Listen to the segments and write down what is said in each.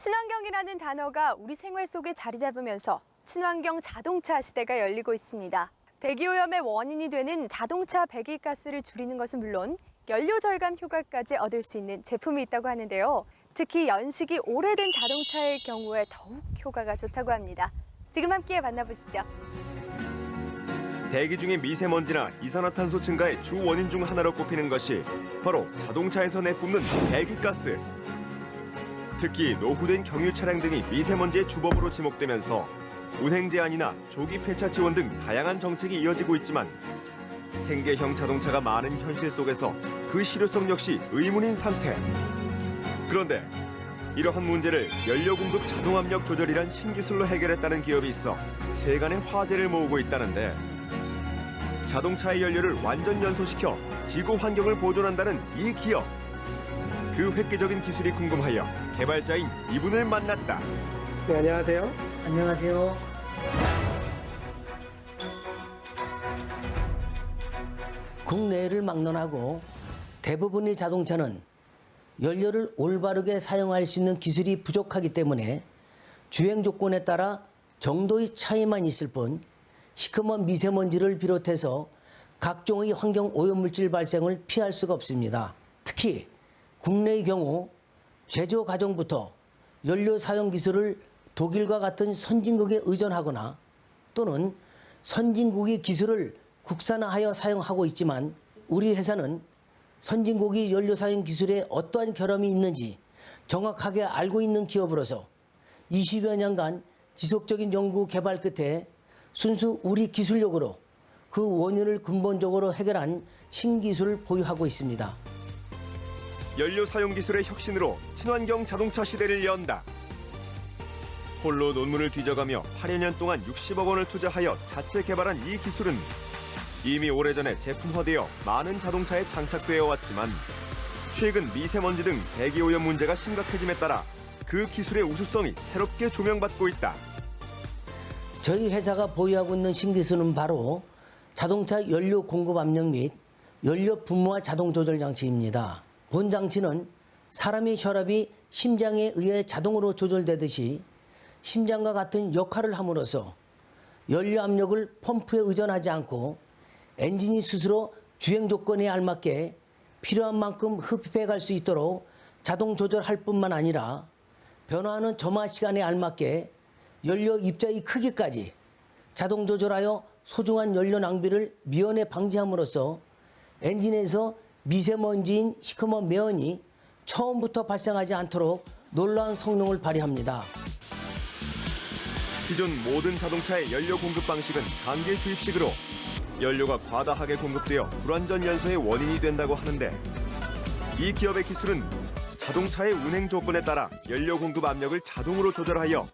친환경이라는 단어가 우리 생활 속에 자리 잡으면서 친환경 자동차 시대가 열리고 있습니다. 대기오염의 원인이 되는 자동차 배기가스를 줄이는 것은 물론 연료 절감 효과까지 얻을 수 있는 제품이 있다고 하는데요. 특히 연식이 오래된 자동차의 경우에 더욱 효과가 좋다고 합니다. 지금 함께 만나보시죠. 대기 중의 미세먼지나 이산화탄소 증가의 주 원인 중 하나로 꼽히는 것이 바로 자동차에서 내뿜는 배기가스. 특히 노후된 경유 차량 등이 미세먼지의 주범으로 지목되면서 운행 제한이나 조기 폐차 지원 등 다양한 정책이 이어지고 있지만 생계형 자동차가 많은 현실 속에서 그 실효성 역시 의문인 상태. 그런데 이러한 문제를 연료 공급 자동 압력 조절이란 신기술로 해결했다는 기업이 있어 세간의 화제를 모으고 있다는데, 자동차의 연료를 완전 연소시켜 지구 환경을 보존한다는 이 기업. 그 획기적인 기술이 궁금하여 개발자인 이분을 만났다. 네, 안녕하세요. 안녕하세요. 국내를 막론하고 대부분의 자동차는 연료를 올바르게 사용할 수 있는 기술이 부족하기 때문에 주행 조건에 따라 정도의 차이만 있을 뿐 시커먼 미세먼지를 비롯해서 각종의 환경 오염물질 발생을 피할 수가 없습니다. 특히 국내의 경우 제조 과정부터 연료 사용 기술을 독일과 같은 선진국에 의존하거나 또는 선진국의 기술을 국산화하여 사용하고 있지만, 우리 회사는 선진국의 연료 사용 기술에 어떠한 결함이 있는지 정확하게 알고 있는 기업으로서 20여 년간 지속적인 연구 개발 끝에 순수 우리 기술력으로 그 원인을 근본적으로 해결한 신기술을 보유하고 있습니다. 연료 사용 기술의 혁신으로 친환경 자동차 시대를 연다. 홀로 논문을 뒤져가며 8여 년 동안 60억 원을 투자하여 자체 개발한 이 기술은 이미 오래전에 제품화되어 많은 자동차에 장착되어 왔지만 최근 미세먼지 등 대기오염 문제가 심각해짐에 따라 그 기술의 우수성이 새롭게 조명받고 있다. 저희 회사가 보유하고 있는 신기술은 바로 자동차 연료 공급 압력 및 연료 분무와 자동 조절 장치입니다. 본 장치는 사람의 혈압이 심장에 의해 자동으로 조절되듯이 심장과 같은 역할을 함으로써 연료 압력을 펌프에 의존하지 않고 엔진이 스스로 주행 조건에 알맞게 필요한 만큼 흡입해 갈 수 있도록 자동 조절할 뿐만 아니라 변화하는 점화 시간에 알맞게 연료 입자의 크기까지 자동 조절하여 소중한 연료 낭비를 미연에 방지함으로써 엔진에서 미세먼지인 시커먼 매연이 처음부터 발생하지 않도록 놀라운 성능을 발휘합니다. 기존 모든 자동차의 연료 공급 방식은 단계 주입식으로 연료가 과다하게 공급되어 불완전 연소의 원인이 된다고 하는데, 이 기업의 기술은 자동차의 운행 조건에 따라 연료 공급 압력을 자동으로 조절하여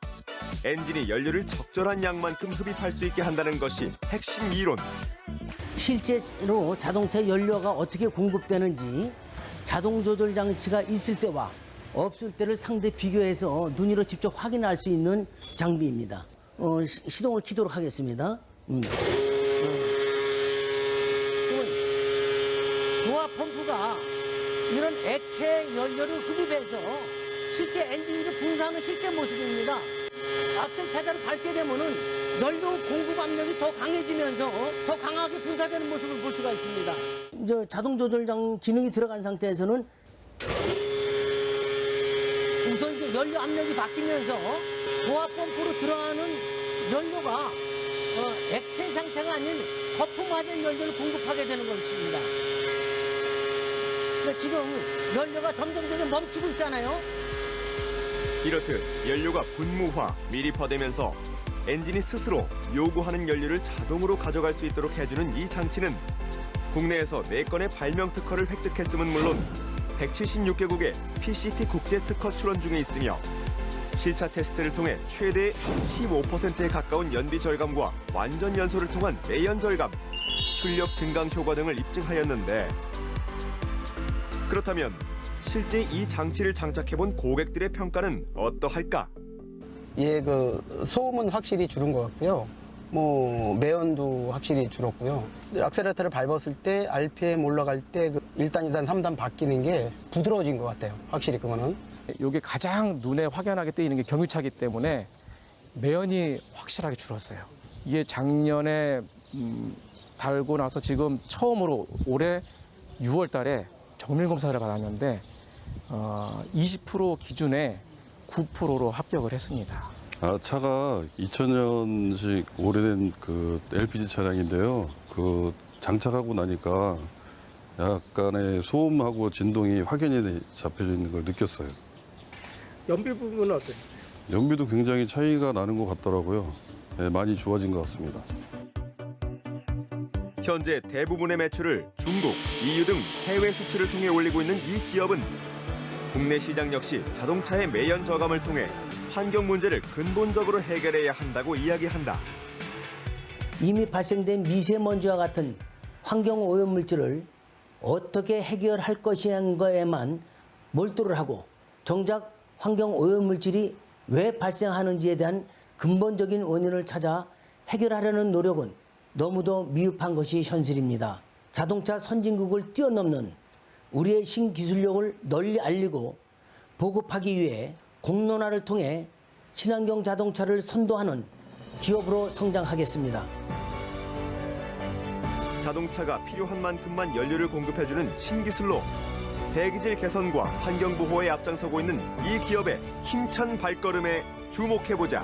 엔진이 연료를 적절한 양만큼 흡입할 수 있게 한다는 것이 핵심 이론. 실제로 자동차 연료가 어떻게 공급되는지 자동 조절 장치가 있을 때와 없을 때를 상대 비교해서 눈으로 직접 확인할 수 있는 장비입니다. 시동을 켜도록 하겠습니다. 도화 펌프가 이런 액체 연료를 흡입해서 실제 엔진이 분사하는 실제 모습입니다. 악셀 페달을 밟게 되면은 연료 공급 압력이 더 강해지면서 더 강하게 분사되는 모습을 볼 수가 있습니다. 이제 자동 조절장 기능이 들어간 상태에서는 우선 이제 연료 압력이 바뀌면서 도화 펌프로 들어가는 연료가 액체 상태가 아닌 거품화된 연료를 공급하게 되는 것입니다. 근데 지금 연료가 점점 멈추고 있잖아요. 이렇듯 연료가 분무화, 미립화되면서 엔진이 스스로 요구하는 연료를 자동으로 가져갈 수 있도록 해주는 이 장치는 국내에서 4건의 발명 특허를 획득했음은 물론 176개국의 PCT 국제 특허 출원 중에 있으며 실차 테스트를 통해 최대 15%에 가까운 연비 절감과 완전 연소를 통한 매연 절감, 출력 증강 효과 등을 입증하였는데, 그렇다면 실제 이 장치를 장착해본 고객들의 평가는 어떠할까? 예, 소음은 확실히 줄은 것 같고요. 매연도 확실히 줄었고요. 악셀레터를 밟았을 때 RPM 올라갈 때 1단, 2단, 3단 바뀌는 게 부드러워진 것 같아요. 확실히 그거는. 이게 가장 눈에 확연하게 띄는 게 경유차이기 때문에 매연이 확실하게 줄었어요. 이게 작년에 달고 나서 지금 처음으로 올해 6월 달에 정밀 검사를 받았는데 20% 기준에 9%로 합격을 했습니다. 차가 2000년식 오래된 그 LPG 차량인데요. 그 장착하고 나니까 약간의 소음하고 진동이 확연히 잡혀져 있는 걸 느꼈어요. 연비 부분은 어떠셨어요? 연비도 굉장히 차이가 나는 것 같더라고요. 네, 많이 좋아진 것 같습니다. 현재 대부분의 매출을 중국, EU 등 해외 수출을 통해 올리고 있는 이 기업은 국내 시장 역시 자동차의 매연 저감을 통해 환경 문제를 근본적으로 해결해야 한다고 이야기한다. 이미 발생된 미세먼지와 같은 환경 오염 물질을 어떻게 해결할 것이냐는 거에만 몰두를 하고 정작 환경 오염 물질이 왜 발생하는지에 대한 근본적인 원인을 찾아 해결하려는 노력은 너무도 미흡한 것이 현실입니다. 자동차 선진국을 뛰어넘는 우리의 신기술력을 널리 알리고 보급하기 위해 공론화를 통해 친환경 자동차를 선도하는 기업으로 성장하겠습니다. 자동차가 필요한 만큼만 연료를 공급해주는 신기술로 대기질 개선과 환경 보호에 앞장서고 있는 이 기업의 힘찬 발걸음에 주목해보자.